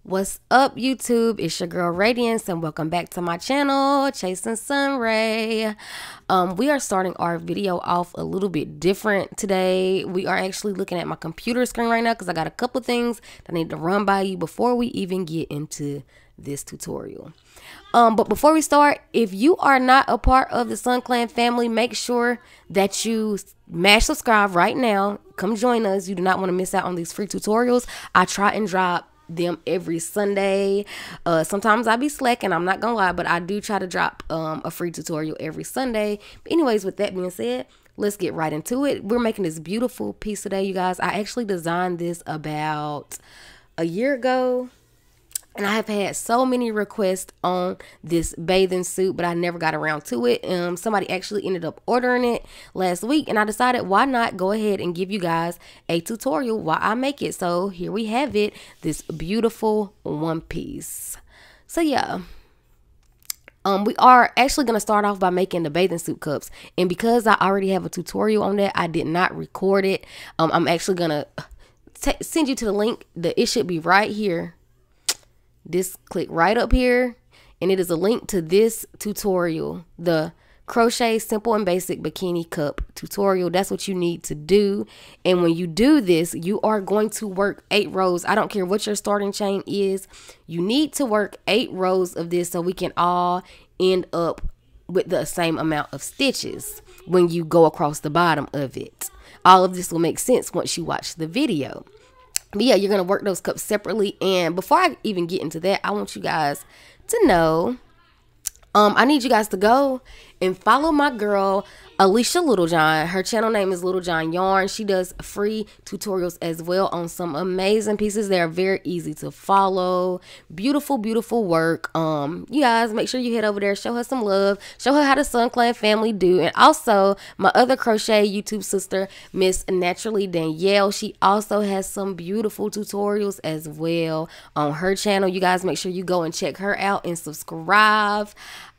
What's up, YouTube? It's your girl Radiance, and welcome back to my channel, Chasing SunRaee. We are starting our video off a little bit different today. We are actually looking at my computer screen right now because I got a couple things that I need to run by you before we even get into this tutorial. But before we start, if you are not a part of the Sun Clan family, make sure that you smash subscribe right now. Come join us. You do not want to miss out on these free tutorials. I try and drop them every Sunday. Sometimes I be slacking, I'm not gonna lie, but I do try to drop a free tutorial every Sunday. But anyways, with that being said, let's get right into it. We're making this beautiful piece today, you guys. I actually designed this about a year ago, and I have had so many requests on this bathing suit, but I never got around to it. Somebody actually ended up ordering it last week, and I decided why not go ahead and give you guys a tutorial while I make it. So here we have it, this beautiful one piece. So yeah. We are actually going to start off by making the bathing suit cups. And because I already have a tutorial on that, I did not record it. I'm actually going to send you to the link. It should be right here. Just click right up here, and it is a link to this tutorial, the Crochet Simple and Basic Bikini Cup tutorial. That's what you need to do. And when you do this, you are going to work 8 rows. I don't care what your starting chain is. You need to work 8 rows of this so we can all end up with the same amount of stitches when you go across the bottom of it. All of this will make sense once you watch the video. But yeah, you're going to work those cups separately. And before I even get into that, I want you guys to know, I need you guys to go and follow my girl, Alicia Littlejohn. Her channel name is Littlejohn Yarn. She does free tutorials as well on some amazing pieces. They are very easy to follow. Beautiful, beautiful work. You guys make sure you head over there, show her some love, show her how the Sun Clan family do. And also my other crochet YouTube sister, Miss Naturally Danielle, she also has some beautiful tutorials as well on her channel. You guys make sure you go and check her out and subscribe.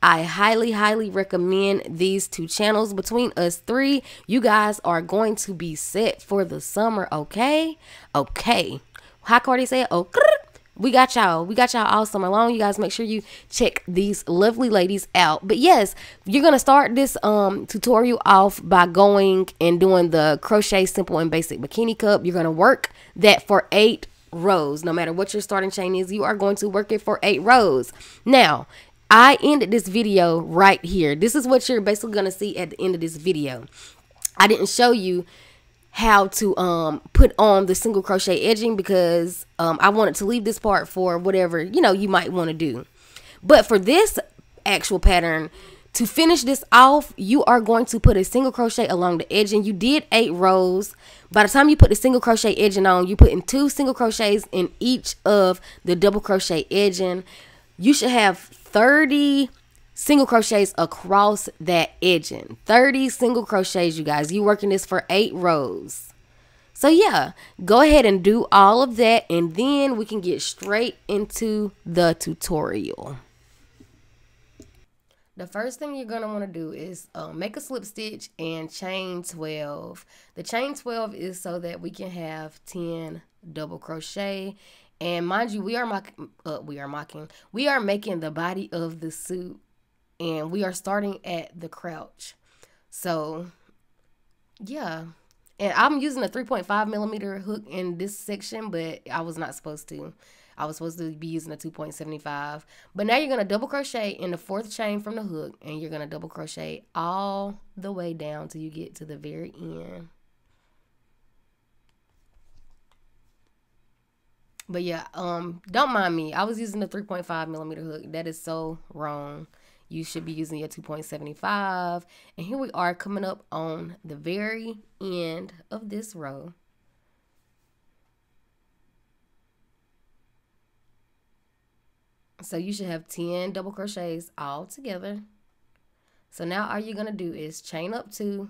I highly, highly recommend these 2 channels. Between us 3, you guys are going to be set for the summer, okay? Okay. How Cardi said, oh, we got y'all. We got y'all all summer long. You guys make sure you check these lovely ladies out. But yes, you're going to start this tutorial off by going and doing the Crochet Simple and Basic Bikini Cup. You're going to work that for 8 rows. No matter what your starting chain is, you are going to work it for 8 rows. Now, I ended this video right here. This is what you're basically going to see at the end of this video. I didn't show you how to put on the single crochet edging because I wanted to leave this part for whatever, you might want to do. But for this actual pattern, to finish this off, you are going to put a single crochet along the edging. You did 8 rows. By the time you put the single crochet edging on, you put in 2 single crochets in each of the double crochet edging. You should have 30 single crochets across that edging. 30 single crochets, you guys. You working this for 8 rows. So yeah, go ahead and do all of that, and then we can get straight into the tutorial. The first thing you're going to want to do is make a slip stitch and chain 12. The chain 12 is so that we can have 10 double crochet. And mind you, we are making the body of the suit, and we are starting at the crouch. So yeah, and I'm using a 3.5 millimeter hook in this section, but I was not supposed to. I was supposed to be using a 2.75. But now you're going to double crochet in the 4th chain from the hook, and you're going to double crochet all the way down till you get to the very end. But yeah, don't mind me. I was using the 3.5 millimeter hook. That is so wrong. You should be using your 2.75. And here we are coming up on the very end of this row. So you should have 10 double crochets all together. So now all you're going to do is chain up 2.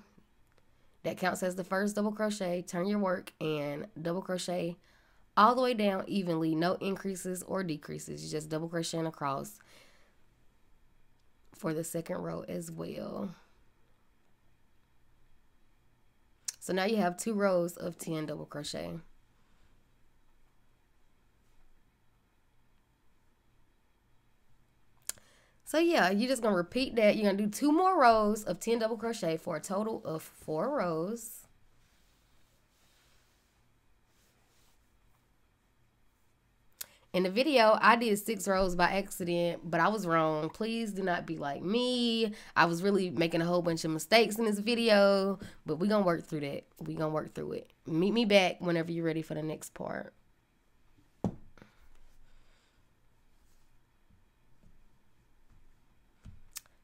That counts as the first double crochet. Turn your work and double crochet all the way down evenly. No increases or decreases. You just double crocheting across for the 2nd row as well. So now you have 2 rows of 10 double crochet. So yeah, you're just gonna repeat that. You're gonna do 2 more rows of 10 double crochet for a total of 4 rows. In the video, I did 6 rows by accident, but I was wrong. Please do not be like me. I was really making a whole bunch of mistakes in this video, but we're going to work through that. We're going to work through it. Meet me back whenever you're ready for the next part.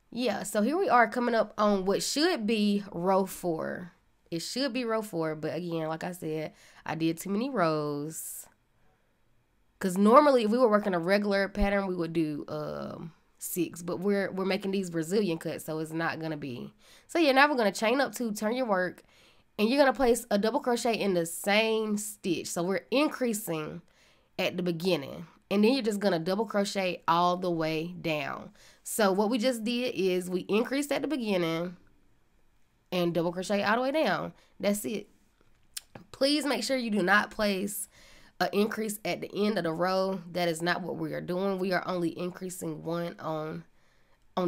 Yeah, so here we are coming up on what should be row 4. It should be row 4, but again, like I said, I did too many rows. Because normally, if we were working a regular pattern, we would do 6. But we're making these Brazilian cuts, so it's not going to be. So, yeah, now we're going to chain up 2, turn your work. And you're going to place a double crochet in the same stitch. So, we're increasing at the beginning. And then you're just going to double crochet all the way down. So, what we just did is we increased at the beginning and double crochet all the way down. That's it. Please make sure you do not place an increase at the end of the row. That is not what we are doing. We are only increasing 1 on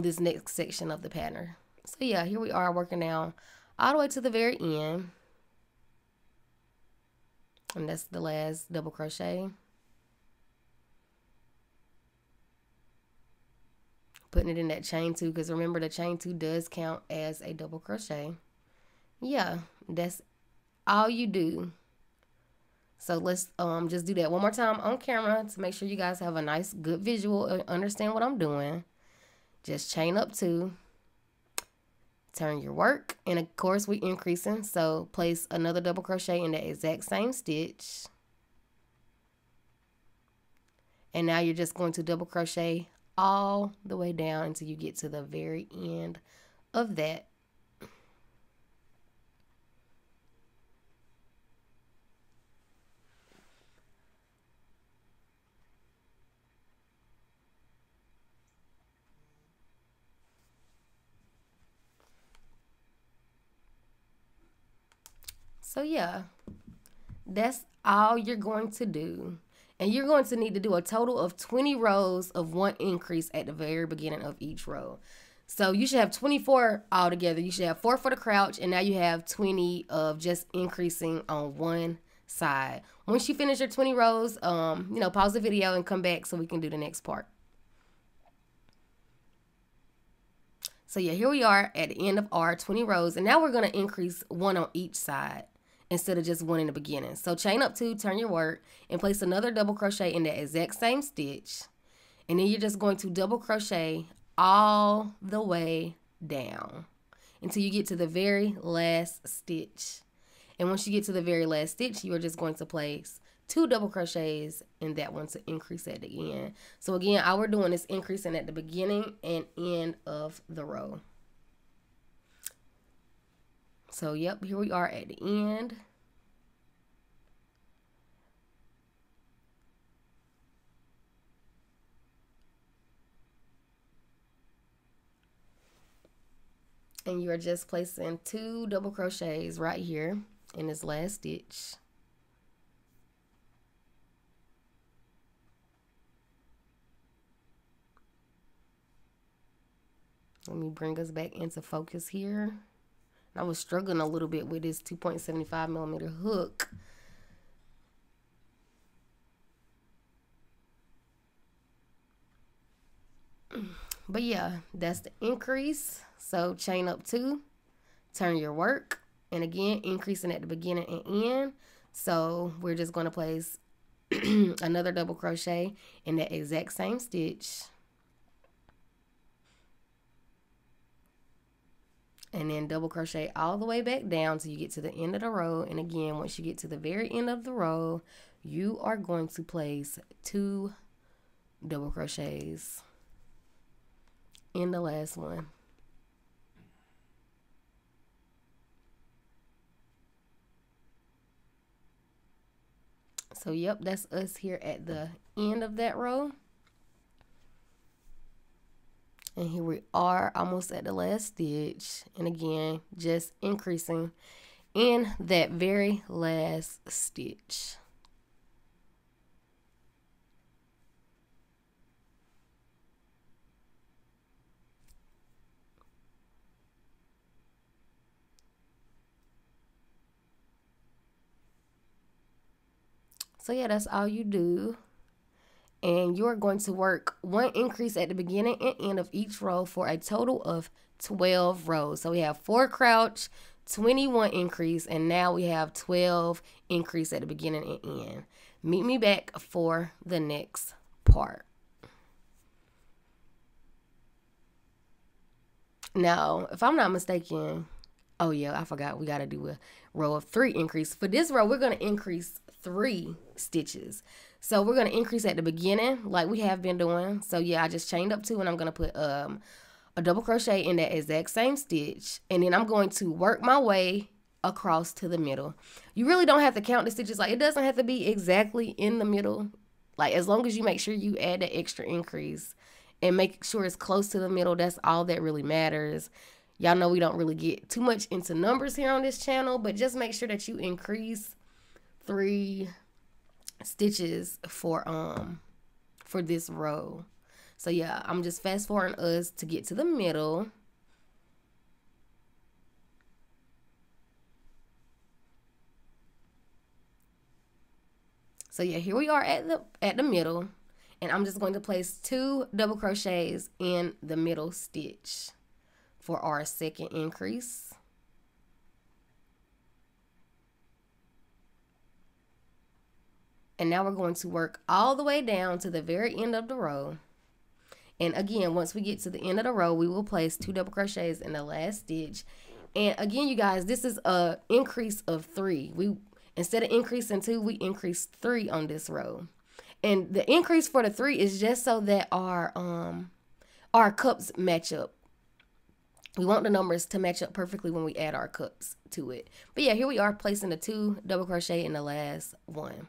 this next section of the pattern. So yeah, here we are working down all the way to the very end. And that's the last double crochet. Putting it in that chain 2, because remember the chain 2 does count as a double crochet. Yeah, that's all you do. So let's just do that one more time on camera to make sure you guys have a nice, good visual and understand what I'm doing. Just chain up 2, turn your work, and of course we're increasing. So place another double crochet in the exact same stitch. And now you're just going to double crochet all the way down until you get to the very end of that. So yeah, that's all you're going to do. And you're going to need to do a total of 20 rows of 1 increase at the very beginning of each row. So you should have 24 altogether. You should have 4 for the crouch, and now you have 20 of just increasing on one side. Once you finish your 20 rows, pause the video and come back so we can do the next part. So yeah, here we are at the end of our 20 rows, and now we're going to increase 1 on each side instead of just 1 in the beginning. So chain up 2, turn your work, and place another double crochet in the exact same stitch. And then you're just going to double crochet all the way down until you get to the very last stitch. And once you get to the very last stitch, you are just going to place 2 double crochets in that one to increase at the end. So again, all we're doing is increasing at the beginning and end of the row. So yep, here we are at the end. And you are just placing 2 double crochets right here in this last stitch. Let me bring us back into focus here. I was struggling a little bit with this 2.75 millimeter hook. But yeah, that's the increase. So chain up 2, turn your work, and again, increasing at the beginning and end. So we're just going to place another double crochet in that exact same stitch. And then double crochet all the way back down till you get to the end of the row. And again, once you get to the very end of the row, you are going to place 2 double crochets in the last one. So yep, that's us here at the end of that row. And here we are almost at the last stitch. And again, just increasing in that very last stitch. So yeah, that's all you do. And you're going to work 1 increase at the beginning and end of each row for a total of 12 rows. So we have 4 crouch, 21 increase, and now we have 12 increase at the beginning and end. Meet me back for the next part. Now, if I'm not mistaken, oh yeah, I forgot we got to do a row of 3 increase. For this row, we're going to increase 3 stitches. So we're going to increase at the beginning like we have been doing. So yeah, I just chained up 2 and I'm going to put a double crochet in that exact same stitch. And then I'm going to work my way across to the middle. You really don't have to count the stitches. Like, it doesn't have to be exactly in the middle. Like, as long as you make sure you add that extra increase and make sure it's close to the middle, that's all that really matters. Y'all know we don't really get too much into numbers here on this channel, but just make sure that you increase 3 stitches for this row. So yeah, I'm just fast forwarding us to get to the middle. So yeah, here we are at the middle, and I'm just going to place 2 double crochets in the middle stitch for our second increase. And now we're going to work all the way down to the very end of the row. And again, once we get to the end of the row, we will place 2 double crochets in the last stitch. And again, you guys, this is a increase of 3. Instead of increasing 2, we increase 3 on this row. And the increase for the 3 is just so that our cups match up. We want the numbers to match up perfectly when we add our cups to it. But yeah, here we are placing the 2 double crochet in the last one.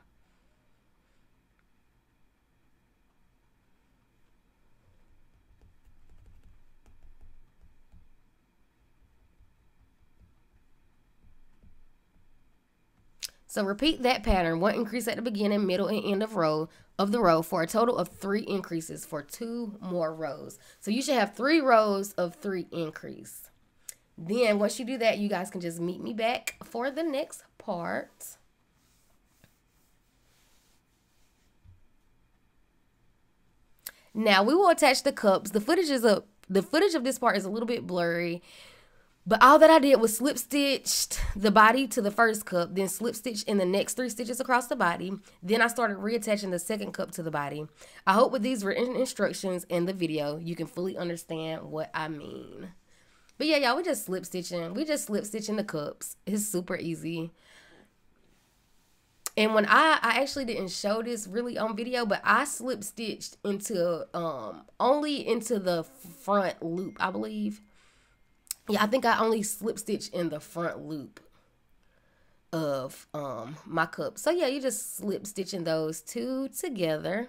So repeat that pattern, 1 increase at the beginning, middle, and end of the row for a total of 3 increases for 2 more rows. So you should have 3 rows of 3 increase. Then once you do that, you guys can just meet me back for the next part. Now we will attach the cups. The footage of this part is a little bit blurry. But all that I did was slip stitched the body to the first cup, then slip stitched in the next 3 stitches across the body. Then I started reattaching the second cup to the body. I hope with these written instructions in the video, you can fully understand what I mean. But yeah, y'all, we just slip stitching. We just slip stitching the cups. It's super easy. And when I actually didn't show this really on video, but I slip stitched into only into the front loop, I believe. Yeah, I think I only slip stitch in the front loop of my cup. So yeah, you just slip stitching those 2 together.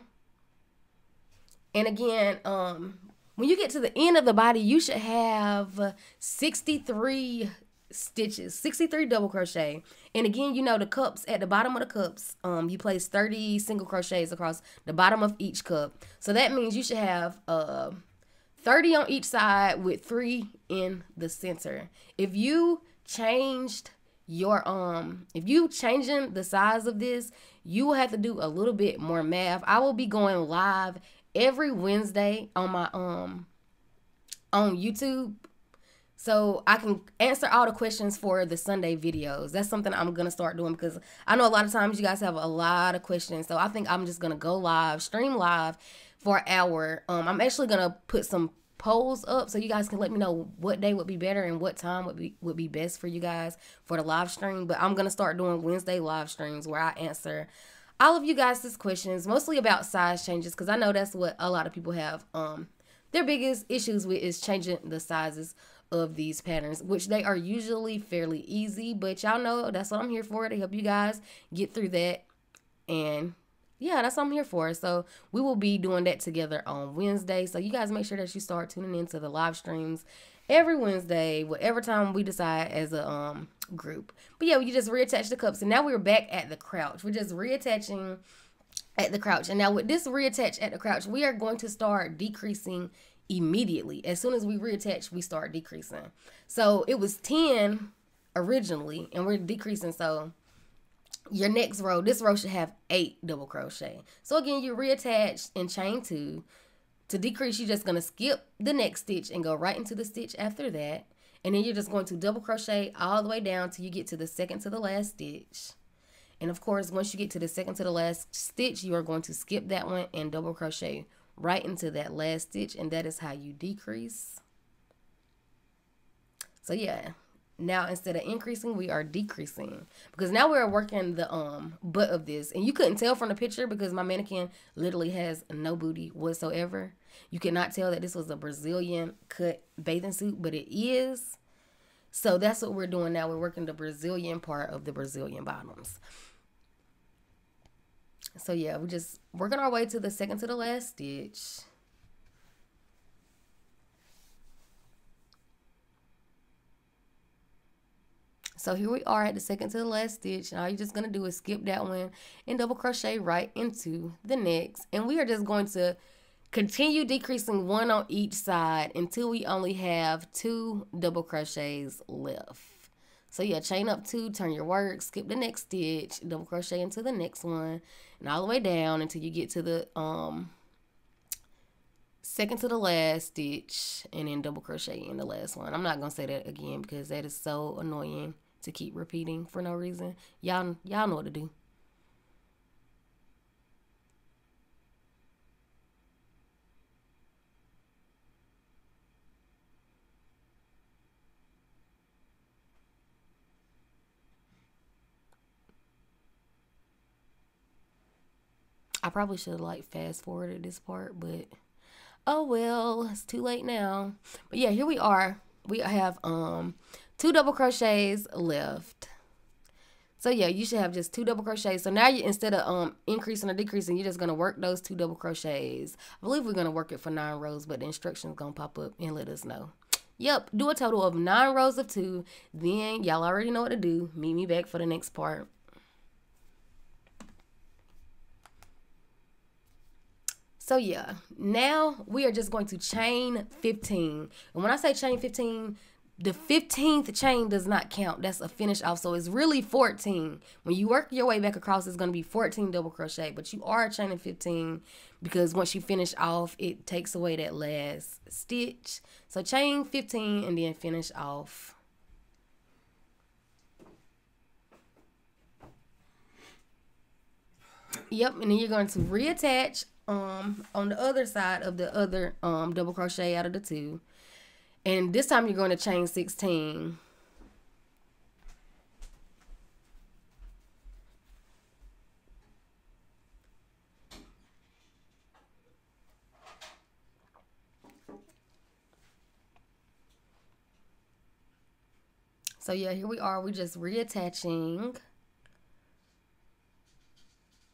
And again, when you get to the end of the body, you should have 63 stitches, 63 double crochet. And again, you know, the cups, at the bottom of the cups, you place 30 single crochets across the bottom of each cup. So that means you should have 30 on each side with 3 in the center. If you changed your if you changing the size of this, you will have to do a little bit more math. I will be going live every Wednesday on my on YouTube, so I can answer all the questions for the Sunday videos. That's something I'm gonna start doing because I know a lot of times you guys have a lot of questions. So I think I'm just gonna go live, stream live for an hour. I'm actually gonna put some polls up so you guys can let me know what day would be better and what time would be best for you guys for the live stream. But I'm gonna start doing Wednesday live streams where I answer all of you guys' questions, mostly about size changes, because I know that's what a lot of people have their biggest issues with, is changing the sizes of these patterns, which they are usually fairly easy. But y'all know that's what I'm here for, to help you guys get through that. And yeah, that's what I'm here for. So we will be doing that together on Wednesday. So you guys make sure that you start tuning into the live streams every Wednesday, whatever time we decide as a group. But yeah, you just reattach the cups, and now we're back at the crouch. We're just reattaching at the crouch. And now with this reattach at the crouch, we are going to start decreasing immediately. As soon as we reattach, we start decreasing. So it was 10 originally, and we're decreasing. So your next row, this row should have 8 double crochet. So again, you reattach and chain 2. To decrease, you're just going to skip the next stitch and go right into the stitch after that. And then you're just going to double crochet all the way down till you get to the second to the last stitch. And of course, once you get to the second to the last stitch, you are going to skip that one and double crochet right into that last stitch. And that is how you decrease. So yeah, now instead of increasing, we are decreasing, because now we're working the butt of this. And you couldn't tell from the picture because my mannequin literally has no booty whatsoever. You cannot tell that this was a Brazilian cut bathing suit, but it is. So that's what we're doing now. We're working the Brazilian part of the Brazilian bottoms. So yeah, we're just working our way to the second to the last stitch. So here we are at the second to the last stitch, and all you're just going to do is skip that one and double crochet right into the next. And we are just going to continue decreasing 1 on each side until we only have 2 double crochets left. So yeah, chain up 2, turn your work, skip the next stitch, double crochet into the next one, and all the way down until you get to the second to the last stitch, and then double crochet in the last one. I'm not going to say that again because that is so annoying to keep repeating for no reason. Y'all know what to do. I probably should have like fast forwarded this part, but oh well, it's too late now. But yeah, here we are. We have 2 double crochets left. So yeah, you should have just 2 double crochets. So now you, instead of increasing or decreasing, you're just gonna work those 2 double crochets. I believe we're gonna work it for 9 rows, but the instructions gonna pop up and let us know. Yep, do a total of 9 rows of 2. Then y'all already know what to do. Meet me back for the next part. So yeah, now we are just going to chain 15. And when I say chain 15, the 15th chain does not count. That's a finish off. So it's really 14. When you work your way back across, it's going to be 14 double crochet. But you are chaining 15 because once you finish off, it takes away that last stitch. So chain 15 and then finish off. Yep, and then you're going to reattach on the other side of the other double crochet out of the 2, and this time you're going to chain 16. So yeah, here we are. We're just reattaching.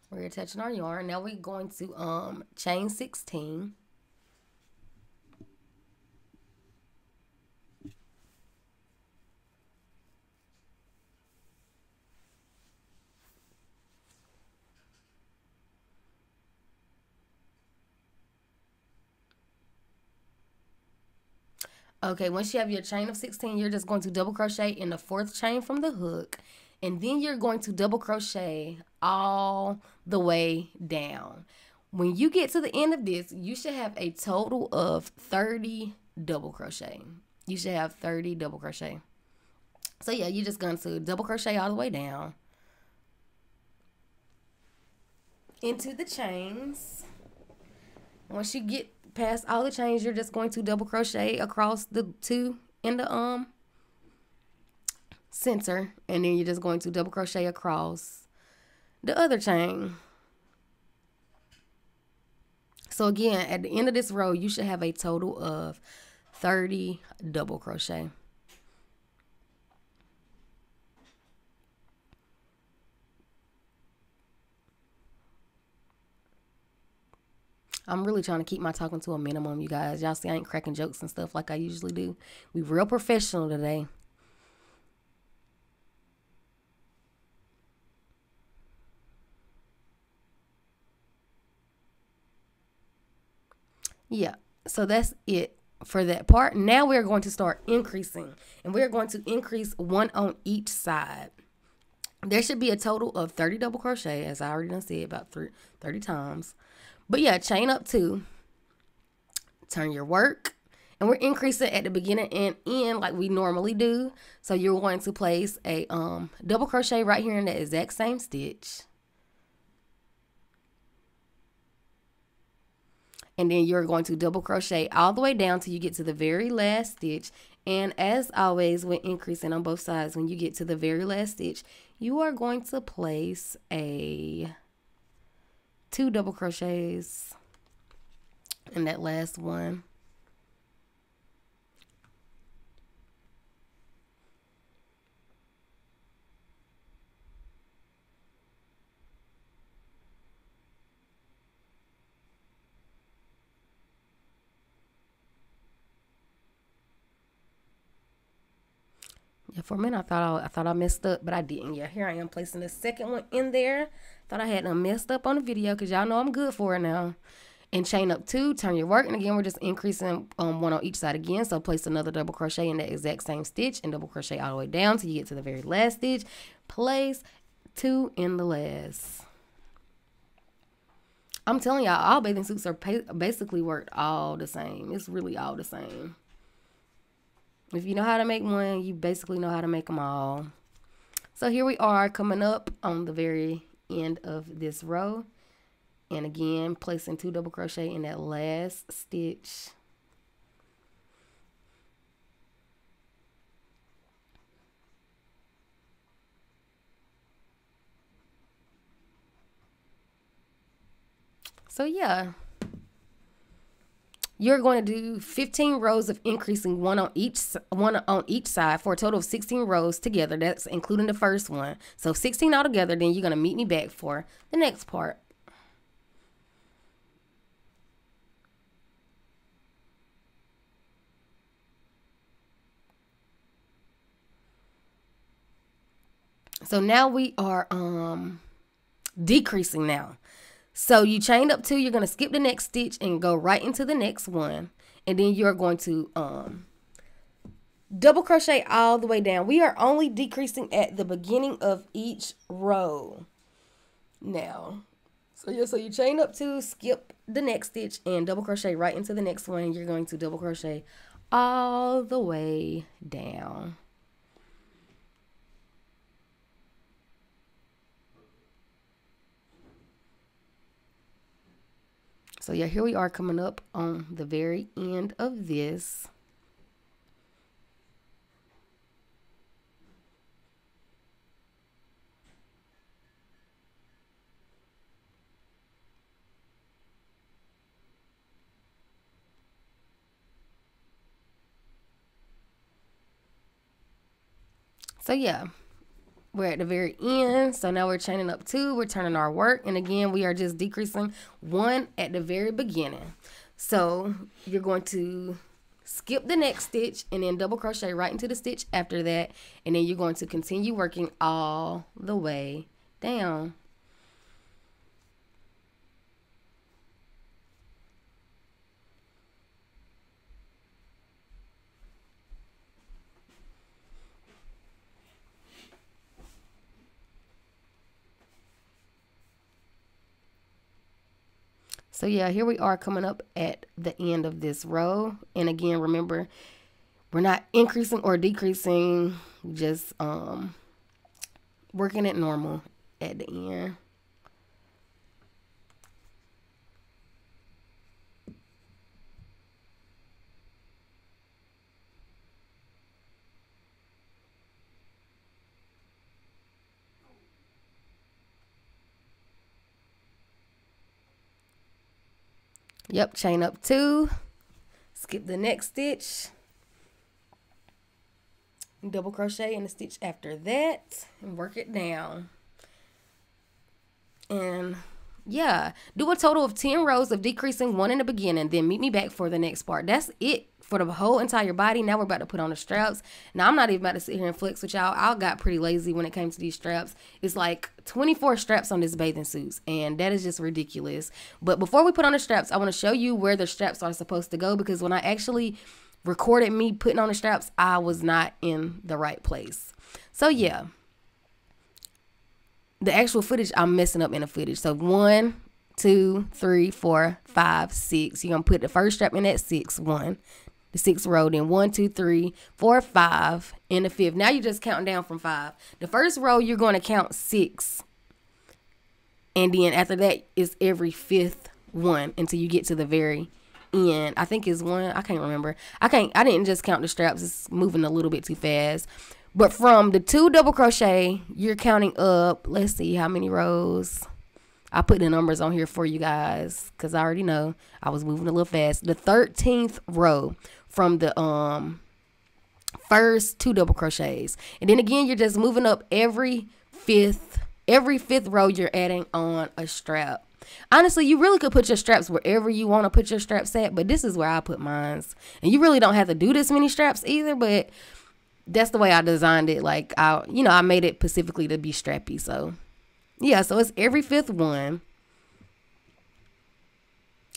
We're attaching our yarn. Now we're going to chain 16. Okay, once you have your chain of 16, you're just going to double crochet in the 4th chain from the hook. And then you're going to double crochet all the way down. When you get to the end of this, you should have a total of 30 double crochet. You should have 30 double crochet. So yeah, you're just going to double crochet all the way down into the chains. Once you get past all the chains, you're just going to double crochet across the 2 in the center, and then you're just going to double crochet across the other chain. So again, at the end of this row, you should have a total of 30 double crochet. I'm really trying to keep my talking to a minimum, you guys. Y'all see I ain't cracking jokes and stuff like I usually do. We real professional today. Yeah, so that's it for that part. Now we're going to start increasing, and we're going to increase 1 on each side. There should be a total of 30 double crochet, as I already done said about 30 times. But yeah, chain up 2, turn your work, and we're increasing at the beginning and end like we normally do. So you're going to place a double crochet right here in the exact same stitch. And then you're going to double crochet all the way down till you get to the very last stitch. And as always, when increasing on both sides, when you get to the very last stitch, you are going to place a 2 double crochets in that last one. Yeah, for a minute I thought I messed up, but I didn't. Yeah, here I am placing the second one in there. Thought I had messed up on the video because y'all know I'm good for it now. And chain up 2, turn your work, and again we're just increasing 1 on each side again. So place another double crochet in the exact same stitch and double crochet all the way down till you get to the very last stitch. Place 2 in the last. I'm telling y'all, all bathing suits are basically worked all the same. It's really all the same. If you know how to make one, you basically know how to make them all. So here we are coming up on the very end of this row. And again, placing 2 double crochet in that last stitch. So yeah, you're going to do 15 rows of increasing one on each side for a total of 16 rows together. That's including the first one. So 16 all together. Then you're going to meet me back for the next part. So now we are decreasing now. So you chained up 2, you're going to skip the next stitch and go right into the next one. And then you're going to double crochet all the way down. We are only decreasing at the beginning of each row now. So yeah, so you chain up 2, skip the next stitch and double crochet right into the next one. You're going to double crochet all the way down. So yeah, here we are coming up on the very end of this. So yeah, we're at the very end. So now we're chaining up 2, we're turning our work, and again we are just decreasing 1 at the very beginning. So you're going to skip the next stitch and then double crochet right into the stitch after that, and then you're going to continue working all the way down. So yeah, here we are coming up at the end of this row. And again, remember, we're not increasing or decreasing, just working it normal at the end. Yep, chain up 2, skip the next stitch, double crochet in the stitch after that, and work it down. And yeah, do a total of 10 rows of decreasing 1 in the beginning, then meet me back for the next part. That's it for the whole entire body. Now we're about to put on the straps. Now I'm not even about to sit here and flex with y'all. I got pretty lazy when it came to these straps. It's like 24 straps on this bathing suits, and that is just ridiculous. But before we put on the straps, I want to show you where the straps are supposed to go, because when I actually recorded me putting on the straps, I was not in the right place. So yeah, the actual footage, I'm messing up in the footage. So 1, 2, 3, 4, 5, 6. You're gonna put the first strap in at 6, 1, the 6th row, then 1, 2, 3, 4, 5 in the 5th. Now you're just counting down from 5. The first row you're going to count 6, and then after that is every 5th one until you get to the very end. I think it's 1. I can't remember. I didn't just count the straps. It's moving a little bit too fast. But from the 2 double crochet, you're counting up. Let's see how many rows. I put the numbers on here for you guys because I already know I was moving a little fast. The 13th row from the first 2 double crochets, and then again you're just moving up every fifth row. You're adding on a strap. Honestly, you really could put your straps wherever you want to put your straps at, but this is where I put mine. And you really don't have to do this many straps either, but that's the way I designed it. Like I made it specifically to be strappy. So yeah, so it's every 5th one.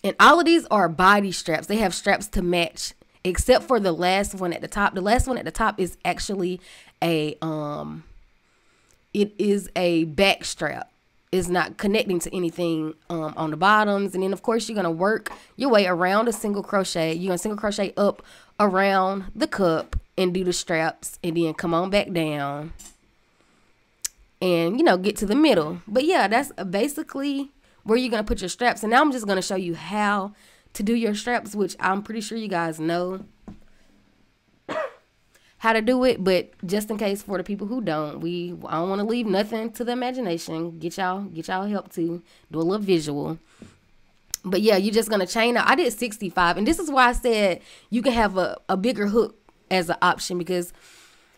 And all of these are body straps. They have straps to match, except for the last one at the top. The last one at the top is actually a it is a back strap. It's not connecting to anything on the bottoms. And then of course you're gonna work your way around a single crochet. You're gonna single crochet up around the cup and do the straps, and then come on back down and get to the middle. But yeah, that's basically where you're gonna put your straps. And now I'm just gonna show you how to do your straps, which I'm pretty sure you guys know how to do it, but just in case for the people who don't, I don't want to leave nothing to the imagination. Get y'all help to do a little visual. But yeah, you're just gonna chain out. I did 65, and this is why I said you can have a bigger hook as an option, because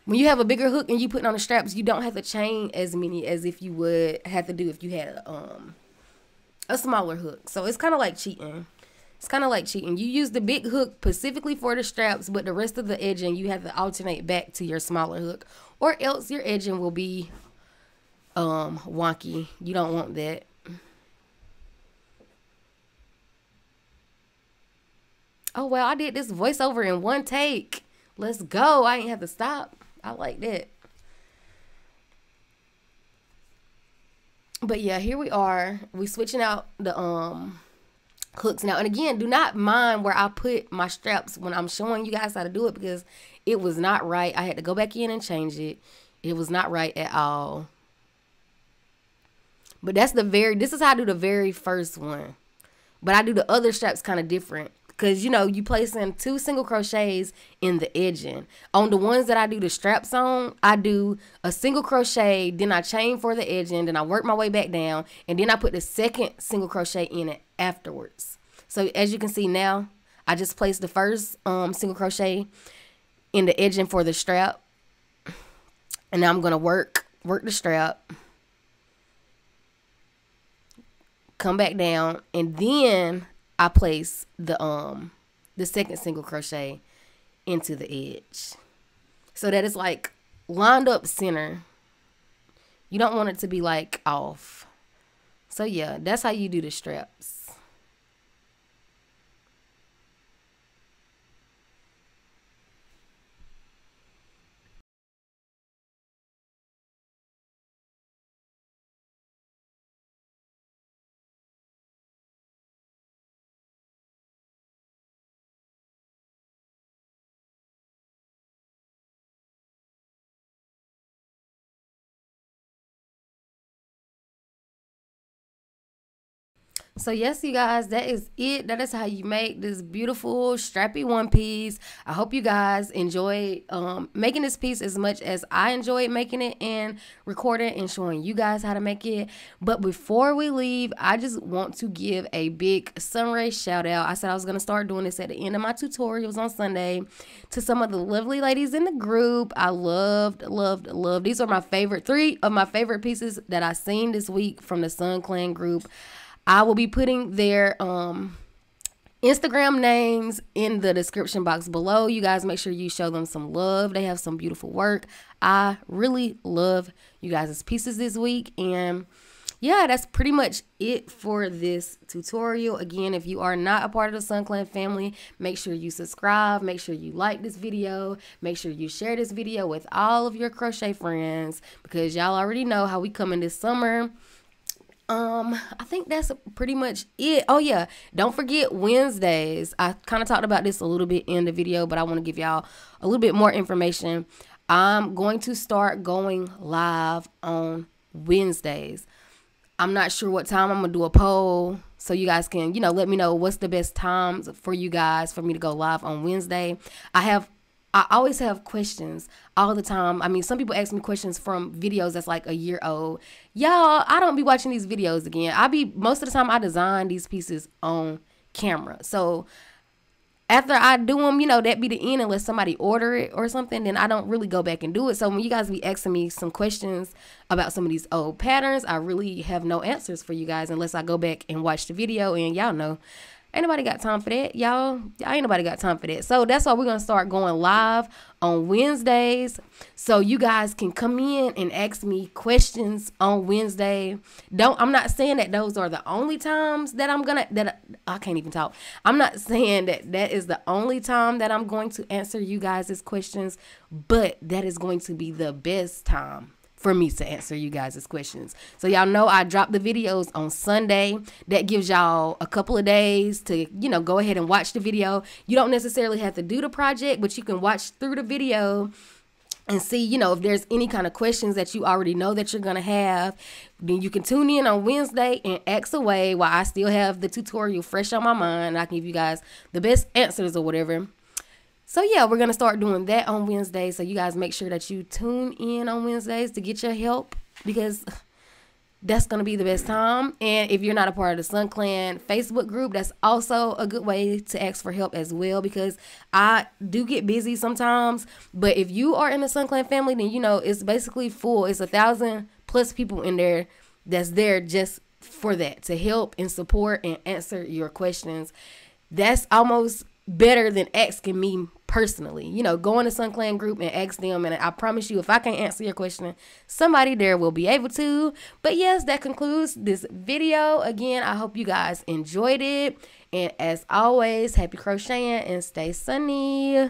when you have a bigger hook and you put on the straps, you don't have to chain as many as if you would have to do if you had a smaller hook. So it's kind of like cheating. It's kind of like cheating. You use the big hook specifically for the straps, but the rest of the edging you have to alternate back to your smaller hook, or else your edging will be wonky. You don't want that. Oh well, I did this voiceover in one take. Let's go. I ain't have to stop. I like that. But yeah, here we are. We switching out the hooks now. And again, do not mind where I put my straps when I'm showing you guys how to do it, because it was not right. I had to go back in and change it. It was not right at all. But this is how I do the very first one. But I do the other straps kind of different, because you place in 2 single crochets in the edging. On the ones that I do the straps on, I do a single crochet, then I chain for the edging, then I work my way back down, and then I put the second single crochet in it afterwards. So as you can see now, I just placed the first single crochet in the edging for the strap, and now I'm gonna work the strap, come back down, and then I place the second single crochet into the edge, so that it's like lined up center. You don't want it to be like off. So yeah, that's how you do the straps. So yes, you guys, that is it. That is how you make this beautiful strappy one piece. I hope you guys enjoyed making this piece as much as I enjoyed making it and recording and showing you guys how to make it. But before we leave, I just want to give a big SunRaee shout out. I said I was going to start doing this at the end of my tutorials on Sunday, to some of the lovely ladies in the group. I loved. These are my favorite, 3 of my favorite pieces that I seen this week from the Sun Clan group. I will be putting their Instagram names in the description box below. You guys make sure you show them some love. They have some beautiful work. I really love you guys' pieces this week. And yeah, that's pretty much it for this tutorial. Again, if you are not a part of the Sun Clan family, make sure you subscribe, make sure you like this video, make sure you share this video with all of your crochet friends, because y'all already know how we coming this summer. I think that's pretty much it. Oh yeah, don't forget Wednesdays. I kind of talked about this a little bit in the video, but I want to give y'all a little bit more information. I'm going to start going live on Wednesdays. I'm not sure what time. I'm gonna do a poll so you guys can, let me know what's the best times for you guys for me to go live on Wednesday. I always have questions all the time. I mean, some people ask me questions from videos that's like a year old. Y'all, I don't be watching these videos again. Most of the time I design these pieces on camera. So after I do them, that be the end unless somebody order it or something, then I don't really go back and do it. So when you guys be asking me some questions about some of these old patterns, I really have no answers for you guys unless I go back and watch the video, and y'all know. Ain't nobody got time for that, y'all. Ain't nobody got time for that. So that's why we're going to start going live on Wednesdays. So you guys can come in and ask me questions on Wednesday. I'm not saying that those are the only times that I can't even talk. I'm not saying that is the only time that I'm going to answer you guys' questions, but that is going to be the best time for me to answer you guys' questions. So y'all know I drop the videos on Sunday. That gives y'all a couple of days to, go ahead and watch the video. You don't necessarily have to do the project, but you can watch through the video and see, if there's any kind of questions that you already know that you're going to have. Then you can tune in on Wednesday and ask away while I still have the tutorial fresh on my mind. I can give you guys the best answers or whatever. So yeah, we're going to start doing that on Wednesday. So you guys make sure that you tune in on Wednesdays to get your help, because that's going to be the best time. And if you're not a part of the Sun Clan Facebook group, that's also a good way to ask for help as well, because I do get busy sometimes. But if you are in the Sun Clan family, then it's basically full. It's 1,000+ people in there that's there just for that, to help and support and answer your questions. That's almost better than asking me personally. Go in the Sun Clan group and ask them, and I promise you, if I can't answer your question, somebody there will be able to. But yes, that concludes this video. Again, I hope you guys enjoyed it, and as always, happy crocheting and stay sunny.